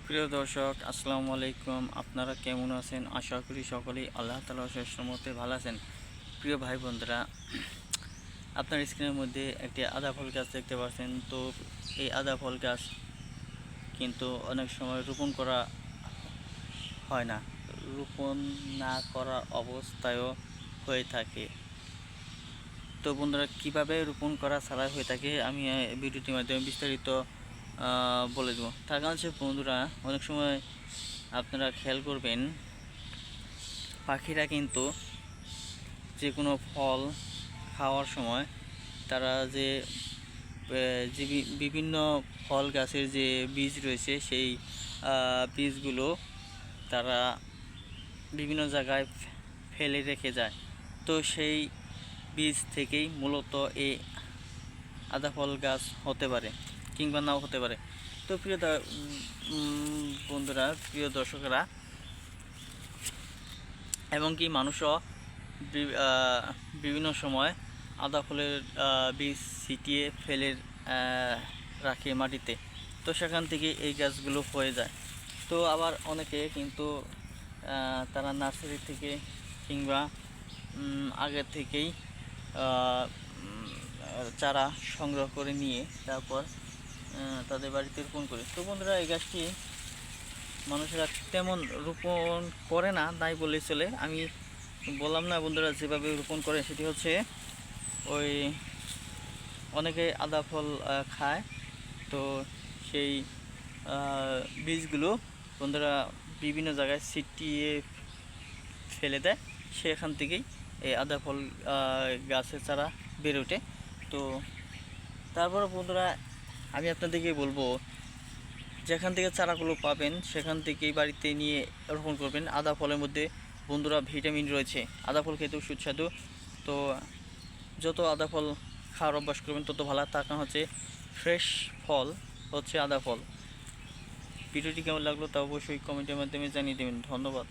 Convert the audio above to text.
প্রিয় দর্শক, আসসালামু আলাইকুম। আপনারা কেমন আছেন? আশা করি সকলেই আল্লাহ তাআলার অশেষ রহমতে ভালো আছেন। প্রিয় ভাই বোনেরা, আপনার স্ক্রিনের মধ্যে একটি আদা ফল গাছ দেখতে পাচ্ছেন। তো এই আদা ফল গাছ কিন্তু অনেক সময় রোপণ করা হয় না, রোপণ না করার অবস্থায়ও হয়ে থাকে। তো বন্ধুরা, কীভাবে রোপণ করা ছাড়া হয়ে থাকে আমি ভিডিওটির মাধ্যমে বিস্তারিত বলে দেবো। তার কারণ হচ্ছে বন্ধুরা, অনেক সময় আপনারা খেয়াল করবেন, পাখিরা কিন্তু যে কোনো ফল খাওয়ার সময় তারা যে বিভিন্ন ফল গাছের যে বীজ রয়েছে সেই বীজগুলো তারা বিভিন্ন জায়গায় ফেলে রেখে যায়। তো সেই বীজ থেকেই মূলত এই আদা ফল গাছ হতে পারে কিংবা নাও হতে পারে। তো প্রিয় বন্ধুরা, প্রিয় দর্শকেরা, এবং কি মানুষও বিভিন্ন সময় আদা ফলের বীজ ছিটিয়ে ফেলে রাখে মাটিতে। তো সেখান থেকে এই গাছগুলো হয়ে যায়। তো আবার অনেকে কিন্তু তারা নার্সারি থেকে কিংবা আগের থেকেই চারা সংগ্রহ করে নিয়ে তারপর তাদের বাড়িতে রোপণ করে। তো বন্ধুরা, এই গাছটি মানুষেরা তেমন রোপণ করে না, তাই বলে চলে। আমি বললাম না বন্ধুরা, যেভাবে রোপণ করে সেটি হচ্ছে ওই অনেকে আদা ফল খায়, তো সেই বীজগুলো বন্ধুরা বিভিন্ন জায়গায় ছিটিয়ে ফেলে দেয়। সেখান থেকেই এই আদা ফল গাছের চারা বেড়ে ওঠে। তো তারপর বন্ধুরা, আমি আপনাদেরকে বলবো, যেখান থেকে চারাগুলো পাবেন সেখান থেকেই বাড়িতে নিয়ে রোপণ করবেন। আদা ফলের মধ্যে বন্ধুরা ভিটামিন রয়েছে, আদা ফল খেতেও সুস্বাদু। তো যত আদা ফল খাওয়ার অভ্যাস করবেন তত ভালো। তার কারণ হচ্ছে ফ্রেশ ফল হচ্ছে আদা ফল। ভিডিওটি কেমন লাগলো তা অবশ্যই কমেন্টের মাধ্যমে জানিয়ে দেবেন। ধন্যবাদ।